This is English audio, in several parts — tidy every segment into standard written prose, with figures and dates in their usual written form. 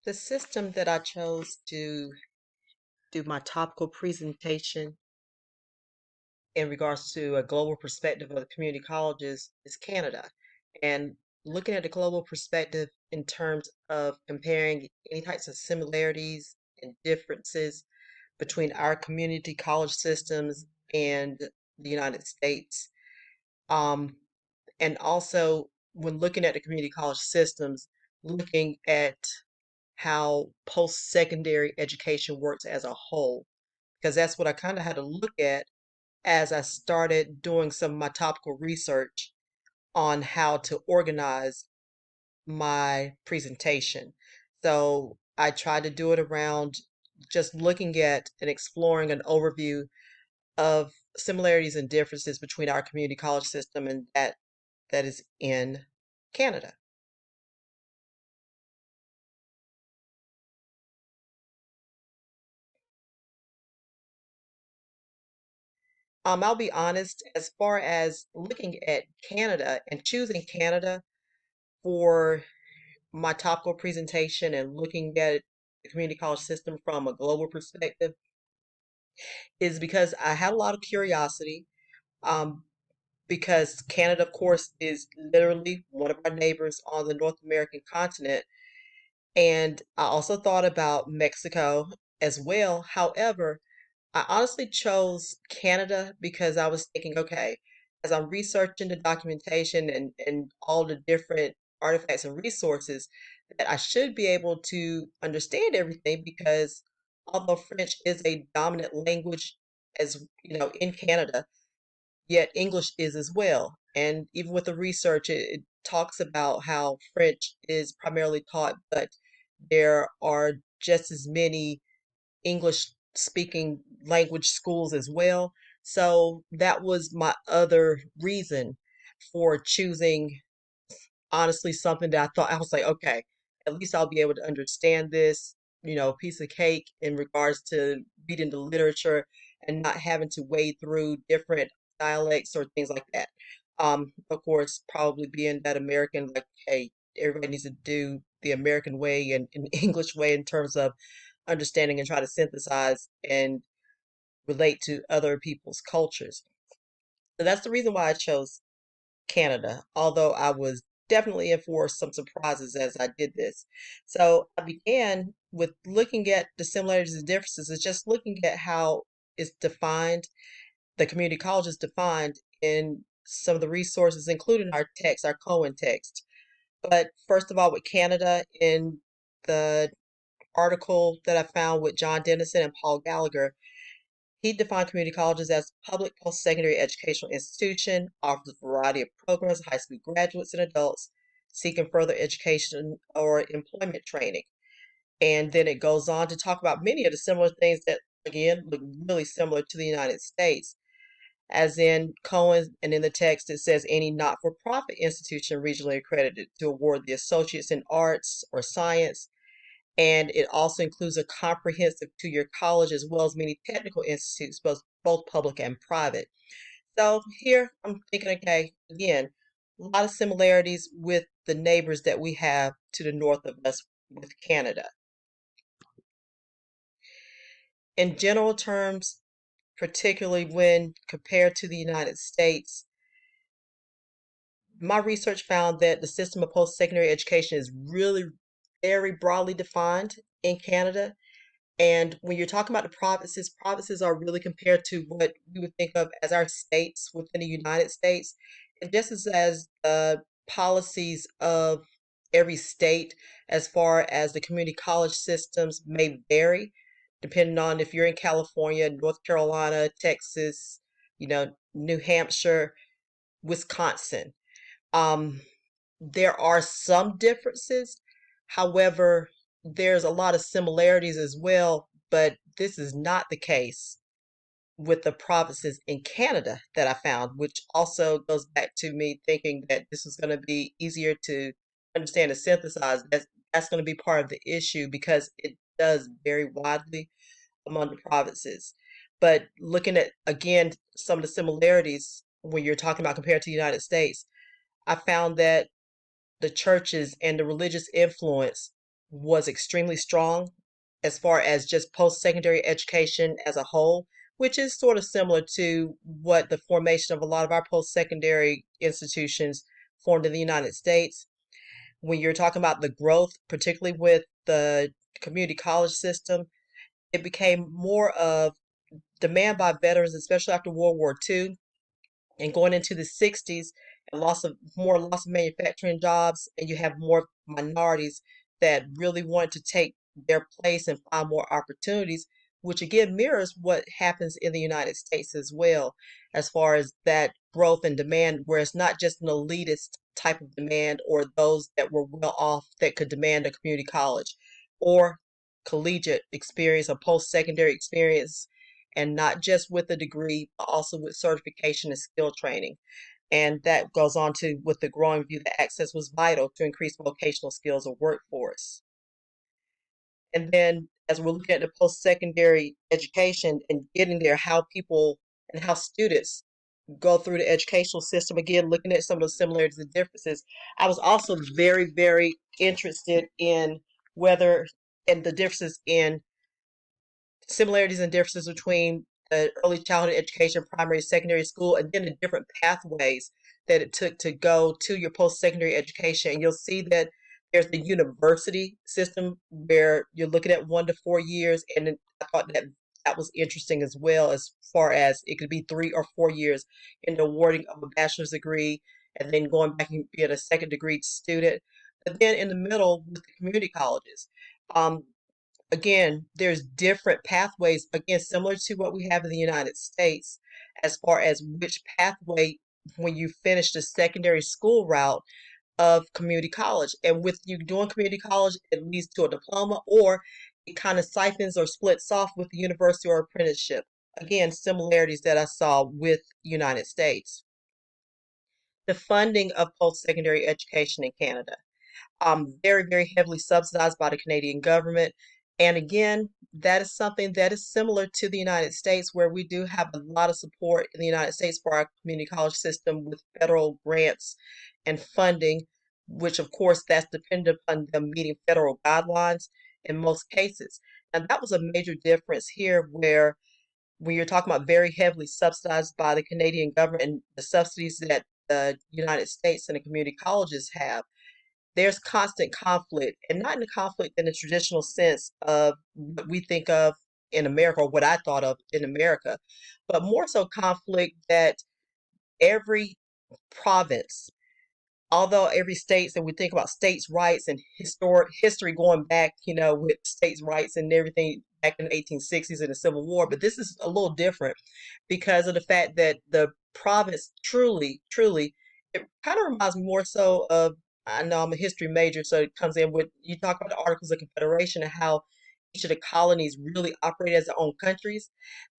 The system that I chose to do my topical presentation in regards to a global perspective of the community colleges is Canada. And looking at the global perspective in terms of comparing any types of similarities and differences between our community college systems and the United States. Um, and also, when looking at the community college systems, looking at how post-secondary education works as a whole, because that's what I kind of had to look at as I started doing some of my topical research on how to organize my presentation. So I tried to do it around just looking at and exploring an overview of similarities and differences between our community college system and that is in Canada. I'll be honest, as far as looking at Canada and choosing Canada for my topical presentation and looking at the community college system from a global perspective is because I had a lot of curiosity. Um, because Canada, of course, is literally one of our neighbors on the North American continent. And I also thought about Mexico as well. However, I honestly chose Canada because I was thinking, okay, as I'm researching the documentation and all the different artifacts and resources, that I should be able to understand everything because although French is a dominant language as in Canada, yet English is as well. And even with the research, it talks about how French is primarily taught, but there are just as many English speaking language schools as well. So that was my other reason for choosing, honestly, something that I thought I was like, okay, at least I'll be able to understand this, piece of cake in regards to reading the literature and not having to wade through different dialects or things like that. Of course, probably being that American, like, hey, everybody needs to do the American way and English way in terms of understanding and try to synthesize and relate to other people's cultures. So that's the reason why I chose Canada, although I was definitely in for some surprises as I did this. So I began with looking at the similarities and differences, is just looking at how it's defined, the community college is defined in some of the resources, including our text, our Cohen text. But first of all, with Canada, in the article that I found with John Dennison and Paul Gallagher, he defined community colleges as public post-secondary educational institution, offers a variety of programs, high school graduates and adults seeking further education or employment training. And then it goes on to talk about many of the similar things that, again, look really similar to the United States. As in Cohen, and in the text it says any not-for-profit institution regionally accredited to award the associates in arts or science, and it also includes a comprehensive two-year college as well as many technical institutes, both public and private. So here I'm thinking, okay, again, a lot of similarities with the neighbors that we have to the north of us with Canada. In general terms, particularly when compared to the United States, my research found that the system of post-secondary education is really very broadly defined in Canada. And when you're talking about the provinces are really compared to what we would think of as our states within the United States. And just as the policies of every state, as far as the community college systems may vary, depending on if you're in California, North Carolina, Texas, New Hampshire, Wisconsin. Um, there are some differences. However, there's a lot of similarities as well, but this is not the case with the provinces in Canada that I found, which also goes back to me thinking that this is going to be easier to understand and synthesize. That's going to be part of the issue because it does vary widely among the provinces. But looking at, again, some of the similarities when you're talking about compared to the United States, I found that the churches and the religious influence was extremely strong as far as just post-secondary education as a whole, which is sort of similar to what the formation of a lot of our post-secondary institutions formed in the United States. When you're talking about the growth, particularly with the community college system, it became more of demand by veterans, especially after World War II and going into the 60s, and loss of manufacturing jobs, and you have more minorities that really want to take their place and find more opportunities, which again mirrors what happens in the United States as well, as far as that growth and demand, where it's not just an elitist type of demand or those that were well off that could demand a community college or collegiate experience, a post-secondary experience, and not just with a degree, but also with certification and skill training. And that goes on to with the growing view that access was vital to increase vocational skills of workforce. And then as we're looking at the post-secondary education and getting there, how people and how students go through the educational system, again, looking at some of the similarities and differences, I was also very, very interested in whether and the differences in similarities and differences between early childhood education, primary, secondary school, and then the different pathways that it took to go to your post-secondary education. And you'll see that there's the university system where you're looking at 1 to 4 years, and I thought that that was interesting as well, as far as it could be 3 or 4 years in the awarding of a bachelor's degree, and then going back and being a second degree student. But then in the middle with the community colleges. Um, Again, there's different pathways, again, similar to what we have in the United States, as far as which pathway when you finish the secondary school route of community college. And with you doing community college, it leads to a diploma or it kind of siphons or splits off with the university or apprenticeship. Again, similarities that I saw with United States. The funding of post-secondary education in Canada, very, very heavily subsidized by the Canadian government. And again, that is something that is similar to the United States, where we do have a lot of support in the United States for our community college system with federal grants and funding, which of course that's dependent upon them meeting federal guidelines in most cases. And that was a major difference here, where when you're talking about very heavily subsidized by the Canadian government and the subsidies that the United States and the community colleges have, there's constant conflict, and not in a conflict in the traditional sense of what we think of in America, or what I thought of in America, but more so conflict that every province, although every state, and we think about states' rights and historic history going back, with states' rights and everything back in the 1860s and the Civil War, but this is a little different because of the fact that the province truly, truly, it kind of reminds me more so of, I know I'm a history major, so it comes in with, you talk about the Articles of Confederation and how each of the colonies really operated as their own countries.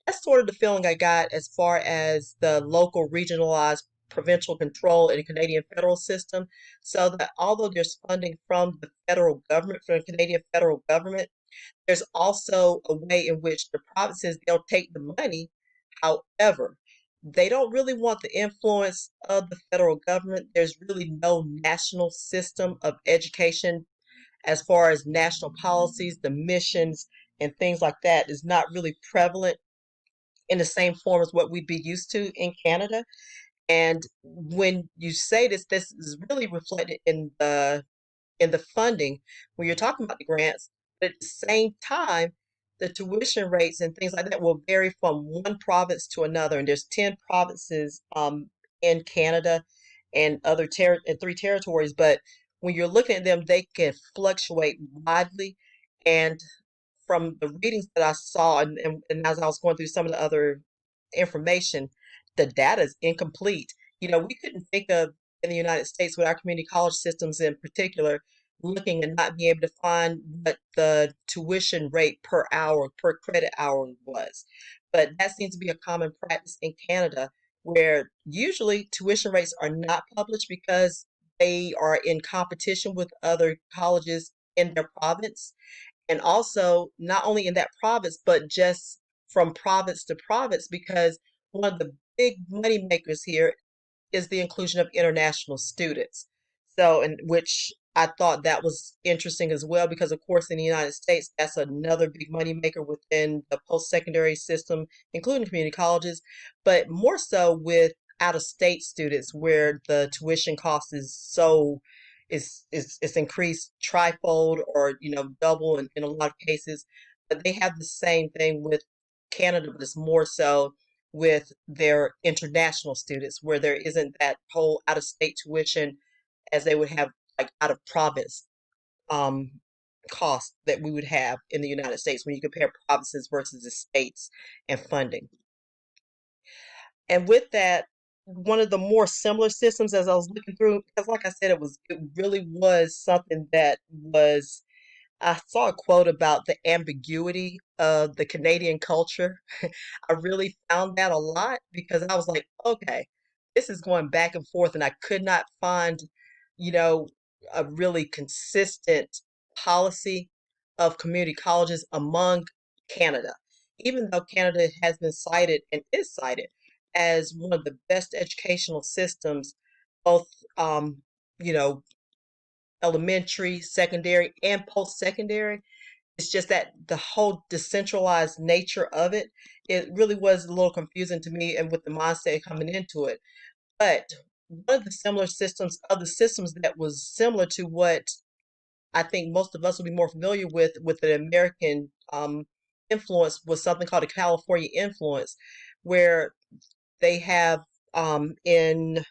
That's sort of the feeling I got as far as the local, regionalized, provincial control in the Canadian federal system. So that although there's funding from the federal government, from the Canadian federal government, there's also a way in which the provinces, they'll take the money. However, they don't really want the influence of the federal government. There's really no national system of education as far as national policies, the missions, and things like that is not really prevalent in the same form as what we'd be used to in Canada. And when you say this, this is really reflected in the funding when you're talking about the grants. But at the same time, the tuition rates and things like that will vary from one province to another. And there's 10 provinces in Canada and and 3 territories. But when you're looking at them, they can fluctuate widely. And from the readings that I saw, and as I was going through some of the other information, the data is incomplete. We couldn't think of in the United States with our community college systems in particular, looking and not being able to find what the tuition rate per hour, per credit hour was. But that seems to be a common practice in Canada, where usually tuition rates are not published because they are in competition with other colleges in their province. And also, not only in that province, but just from province to province, because one of the big money makers here is the inclusion of international students. So, in which I thought that was interesting as well because, of course, in the United States, that's another big money maker within the post-secondary system, including community colleges, but more so with out-of-state students where the tuition cost is so is increased trifold or double in a lot of cases. But they have the same thing with Canada, but it's more so with their international students where there isn't that whole out-of-state tuition as they would have like out of province um, cost that we would have in the United States when you compare provinces versus the states and funding. And with that, one of the more similar systems as I was looking through, because like I said, it really was something that was I saw a quote about the ambiguity of the Canadian culture. I really found that a lot because I was like, okay, this is going back and forth, and I could not find, you know, a really consistent policy of community colleges among Canada, even though Canada has been cited and is cited as one of the best educational systems, both, you know, elementary, secondary, and post-secondary. It's just that the whole decentralized nature of it, it really was a little confusing to me and with the mindset coming into it. But one of the similar systems, other systems that was similar to what I think most of us will be more familiar with the American influence was something called a California influence, where they have in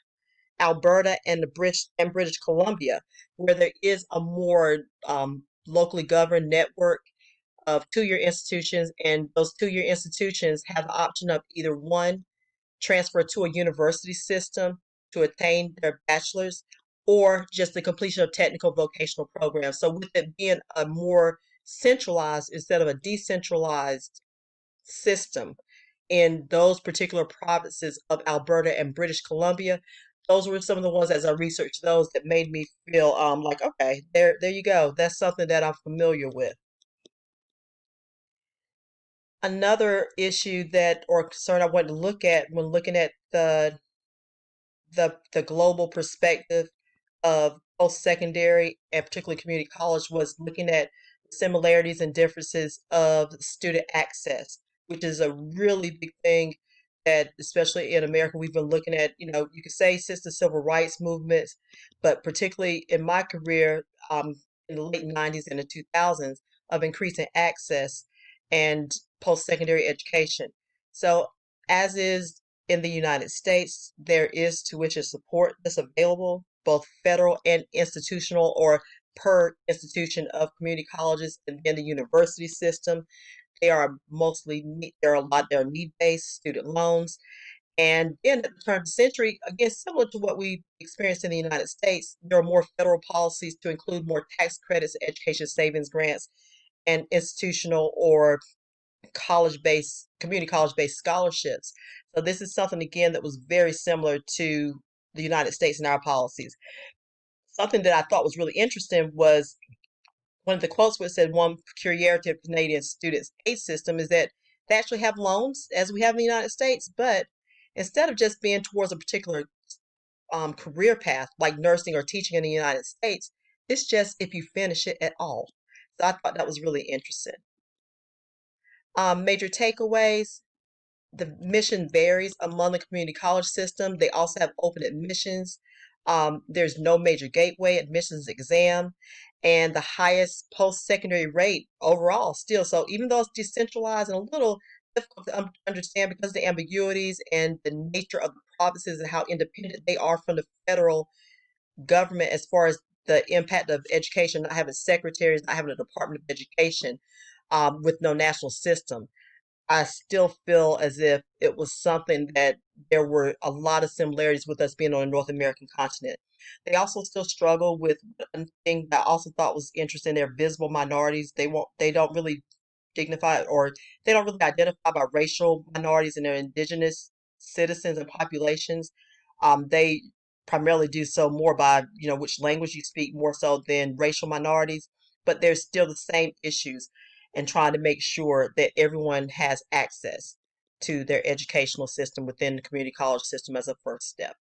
Alberta and the British Columbia, where there is a more locally governed network of two-year institutions, and those two-year institutions have the option of either one, transfer to a university system to attain their bachelor's, or just the completion of technical vocational programs. So with it being a more centralized instead of a decentralized system in those particular provinces of Alberta and British Columbia, those were some of the ones as I researched those that made me feel like okay, there you go. That's something that I'm familiar with. Another issue that or concern I wanted to look at when looking at the global perspective of post-secondary and particularly community college was looking at similarities and differences of student access, which is a really big thing that, especially in America, we've been looking at. You could say since the civil rights movements, but particularly in my career, in the late 90s and the 2000s, of increasing access and post-secondary education. So, as is in the United States, there is tuition support that's available, both federal and institutional or per institution of community colleges and then the university system. They are there are a lot, they're need-based student loans. And then at the turn of the century, again, similar to what we experienced in the United States, there are more federal policies to include more tax credits, education savings grants, and institutional or community college-based scholarships. So this is something again that was very similar to the United States and our policies. Something that I thought was really interesting was one of the quotes where it said one peculiarity of Canadian students' aid system is that they actually have loans as we have in the United States, but instead of just being towards a particular career path like nursing or teaching in the United States, it's just if you finish it at all. So I thought that was really interesting. Major takeaways. The mission varies among the community college system. They also have open admissions. There's no major gateway admissions exam, and the highest post-secondary rate overall still. So even though it's decentralized and a little difficult to understand because of the ambiguities and the nature of the provinces and how independent they are from the federal government as far as the impact of education, not having secretaries, not having a Department of Education, with no national system. I still feel as if it was something that there were a lot of similarities with us being on the North American continent. They also still struggle with one thing that I also thought was interesting. They're visible minorities. They don't really dignify or they don't really identify by racial minorities and their indigenous citizens and populations. They primarily do so more by, which language you speak more so than racial minorities, but there's still the same issues and trying to make sure that everyone has access to their educational system within the community college system as a first step.